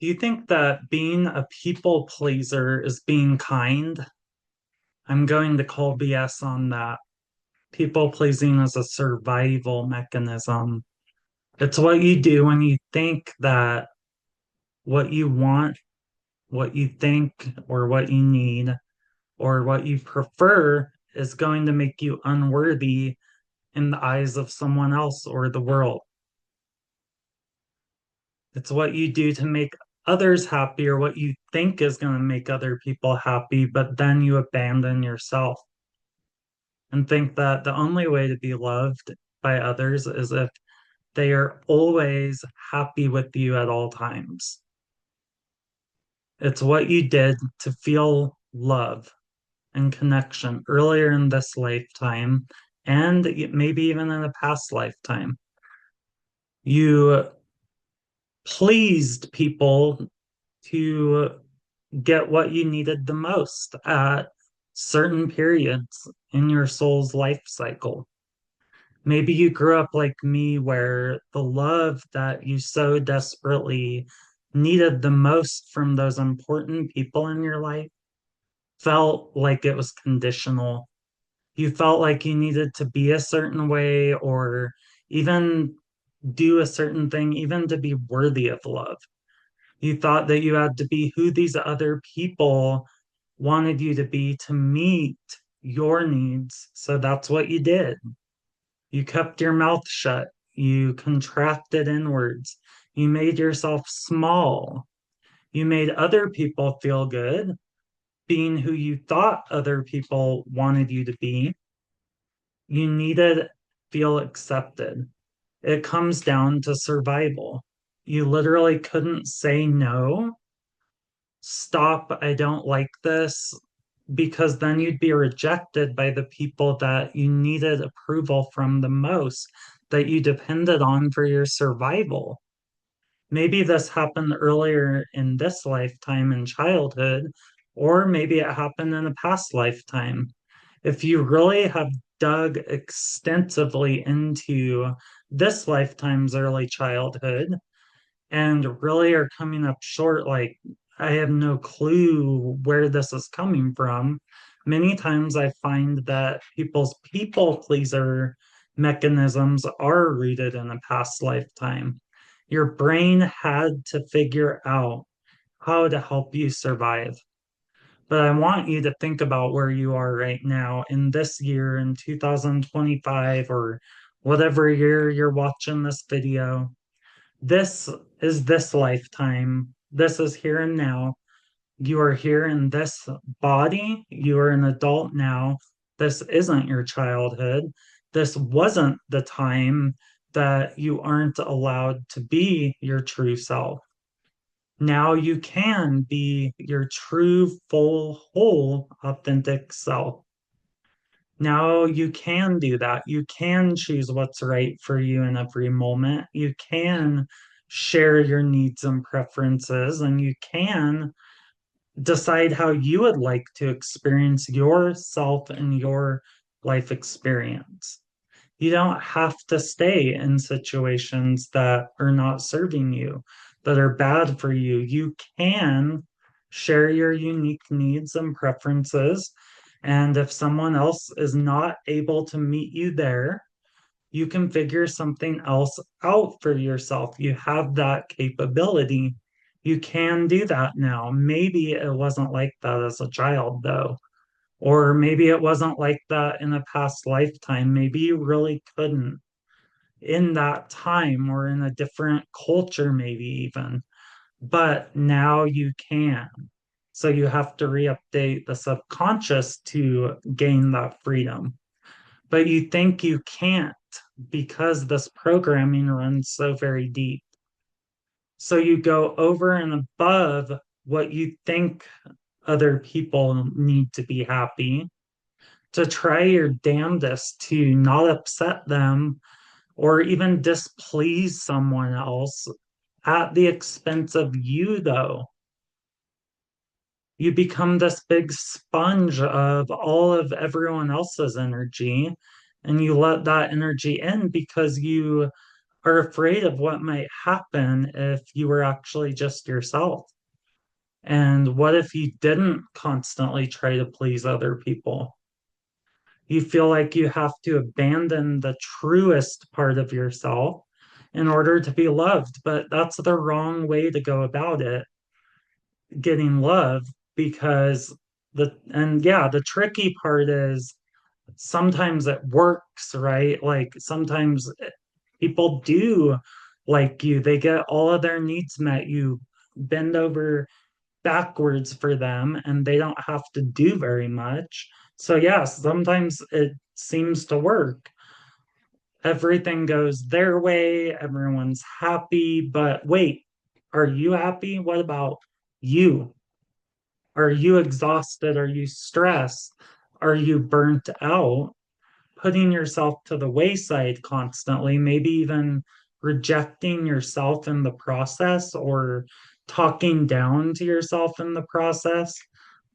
Do you think that being a people pleaser is being kind? I'm going to call BS on that. People pleasing is a survival mechanism. It's what you do when you think that what you want, what you think, or what you need, or what you prefer is going to make you unworthy in the eyes of someone else or the world. It's what you do to make others happy or what you think is going to make other people happy, but then you abandon yourself and think that the only way to be loved by others is if they are always happy with you at all times. It's what you did to feel love and connection earlier in this lifetime and maybe even in a past lifetime. You pleased people to get what you needed the most at certain periods in your soul's life cycle. Maybe you grew up like me, where the love that you so desperately needed the most from those important people in your life felt like it was conditional. You felt like you needed to be a certain way or even do a certain thing, even to be worthy of love. You thought that you had to be who these other people wanted you to be to meet your needs. So that's what you did. You kept your mouth shut. You contracted inwards. You made yourself small. You made other people feel good, being who you thought other people wanted you to be. You needed feel accepted. It comes down to survival. You literally couldn't say no, stop, I don't like this, because then you'd be rejected by the people that you needed approval from the most, that you depended on for your survival. Maybe this happened earlier in this lifetime in childhood, or maybe it happened in a past lifetime. If you really have dug extensively into this lifetime's early childhood, and really are coming up short. Like, I have no clue where this is coming from. Many times I find that people's people pleaser mechanisms are rooted in a past lifetime. Your brain had to figure out how to help you survive. But I want you to think about where you are right now in this year, in 2025, or whatever year you're watching this video. This is this lifetime. This is here and now. You are here in this body. You are an adult now. This isn't your childhood. This wasn't the time that you aren't allowed to be your true self. Now you can be your true, full, whole, authentic self. Now you can do that. You can choose what's right for you in every moment. You can share your needs and preferences, and you can decide how you would like to experience yourself and your life experience. You don't have to stay in situations that are not serving you, that are bad for you. You can share your unique needs and preferences. And if someone else is not able to meet you there, you can figure something else out for yourself. You have that capability. You can do that now. Maybe it wasn't like that as a child, though. Or maybe it wasn't like that in a past lifetime. Maybe you really couldn't in that time or in a different culture, maybe even. But now you can. So you have to re-update the subconscious to gain that freedom. But you think you can't because this programming runs so very deep. So you go over and above what you think other people need to be happy to try your damnedest to not upset them or even displease someone else at the expense of you, though. You become this big sponge of all of everyone else's energy, and you let that energy in because you are afraid of what might happen if you were actually just yourself. And what if you didn't constantly try to please other people? You feel like you have to abandon the truest part of yourself in order to be loved, but that's the wrong way to go about it, getting love, because the tricky part is sometimes it works, right? Like sometimes people do like you, they get all of their needs met, you bend over backwards for them and they don't have to do very much. So, yes, sometimes it seems to work. Everything goes their way, everyone's happy, but wait, are you happy? What about you? Are you exhausted? Are you stressed? Are you burnt out? Putting yourself to the wayside constantly, maybe even rejecting yourself in the process or talking down to yourself in the process,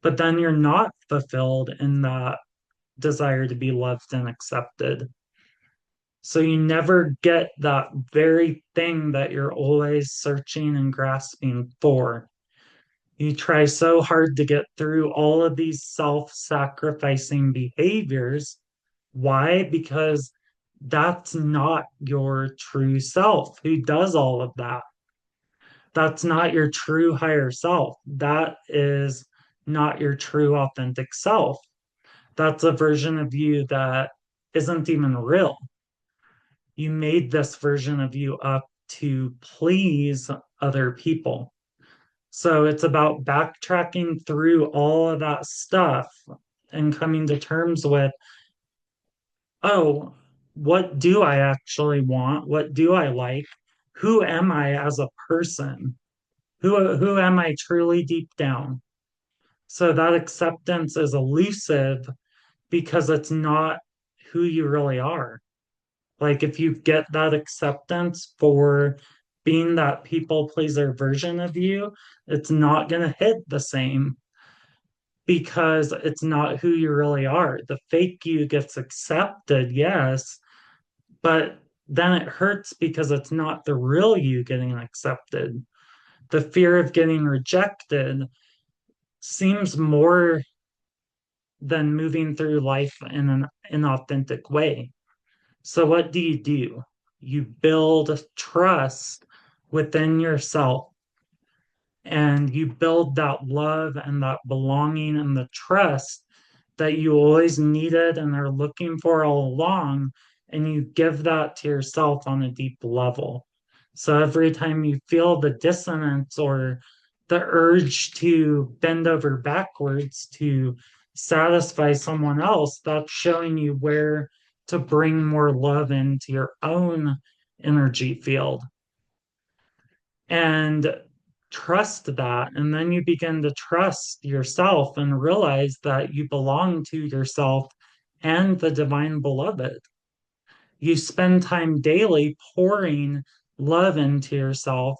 but then you're not fulfilled in that desire to be loved and accepted. So you never get that very thing that you're always searching and grasping for. You try so hard to get through all of these self-sacrificing behaviors. Why? Because that's not your true self who does all of that. That's not your true higher self. That is not your true authentic self. That's a version of you that isn't even real. You made this version of you up to please other people. So it's about backtracking through all of that stuff and coming to terms with, oh, what do I actually want? What do I like? Who am I as a person? Who am I truly deep down? So that acceptance is elusive because it's not who you really are. Like if you get that acceptance for being that people pleaser version of you, it's not going to hit the same because it's not who you really are. The fake you gets accepted, yes, but then it hurts because it's not the real you getting accepted. The fear of getting rejected seems more than moving through life in an inauthentic way. So, what do? You build trust within yourself and you build that love and that belonging and the trust that you always needed and are looking for all along, and you give that to yourself on a deep level. So every time you feel the dissonance or the urge to bend over backwards to satisfy someone else, that's showing you where to bring more love into your own energy field and trust that. And then you begin to trust yourself and realize that you belong to yourself and the divine beloved. You spend time daily pouring love into yourself,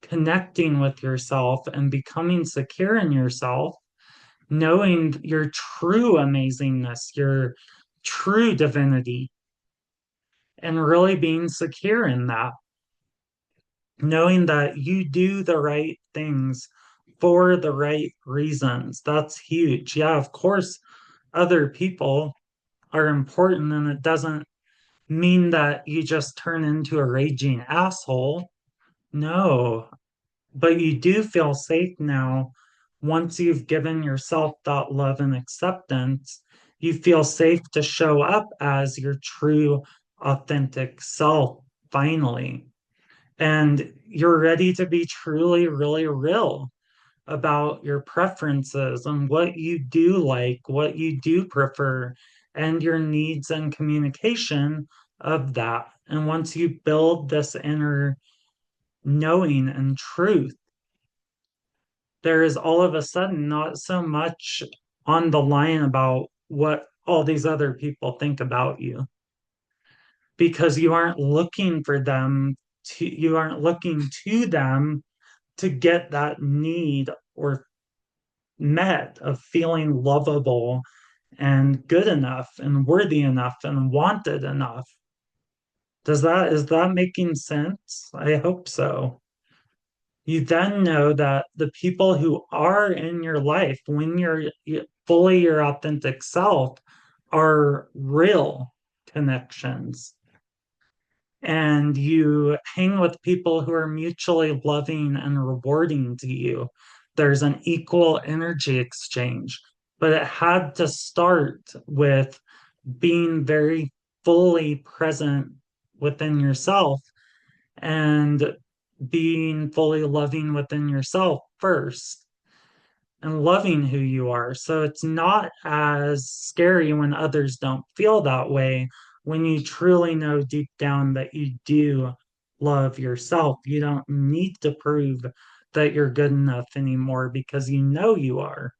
connecting with yourself, and becoming secure in yourself, knowing your true amazingness, your true divinity, and really being secure in that, knowing that you do the right things for the right reasons. That's huge. Yeah, of course, other people are important, and it doesn't mean that you just turn into a raging asshole. No, but you do feel safe now. Once you've given yourself that love and acceptance, you feel safe to show up as your true, authentic self finally. And you're ready to be truly, really real about your preferences and what you do like, what you do prefer, and your needs and communication of that. And once you build this inner knowing and truth, there is all of a sudden not so much on the line about what all these other people think about you because you aren't looking to them to get that need or met of feeling lovable and good enough and worthy enough and wanted enough. Is that making sense? I hope so. You then know that the people who are in your life when fully your authentic self are real connections. And you hang with people who are mutually loving and rewarding to you. There's an equal energy exchange, but it had to start with being very fully present within yourself and being fully loving within yourself first and loving who you are. So it's not as scary when others don't feel that way, when you truly know deep down that you do love yourself. You don't need to prove that you're good enough anymore because you know you are,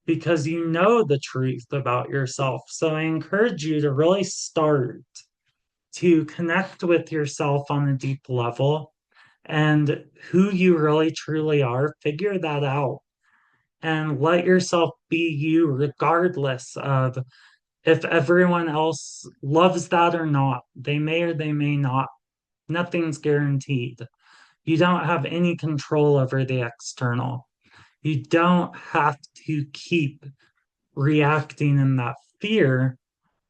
because you know the truth about yourself. So I encourage you to really start to connect with yourself on a deep level and who you really truly are. Figure that out and let yourself be you, regardless of if everyone else loves that or not. They may or they may not. Nothing's guaranteed. You don't have any control over the external. You don't have to keep reacting in that fear.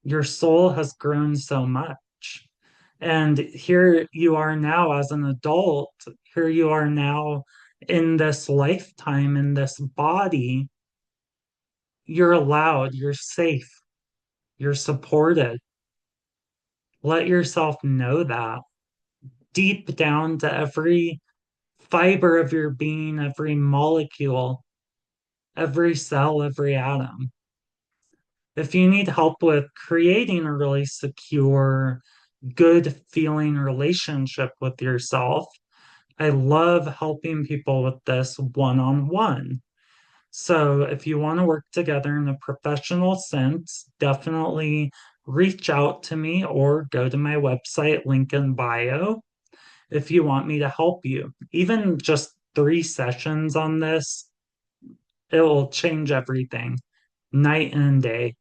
Your soul has grown so much. And here you are now as an adult. Here you are now in this lifetime, in this body. You're allowed, you're safe, you're supported. Let yourself know that deep down to every fiber of your being, every molecule, every cell, every atom. If you need help with creating a really secure, good feeling relationship with yourself, I love helping people with this one on one. So if you want to work together in a professional sense, definitely reach out to me or go to my website, link in bio, if you want me to help you. Even just 3 sessions on this, it will change everything night and day.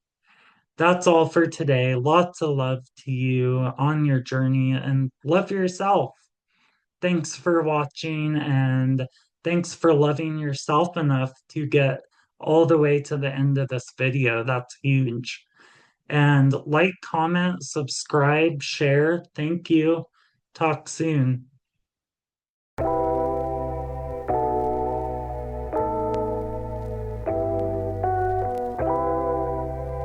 That's all for today. Lots of love to you on your journey and love yourself. Thanks for watching and thanks for loving yourself enough to get all the way to the end of this video. That's huge. And like, comment, subscribe, share. Thank you. Talk soon.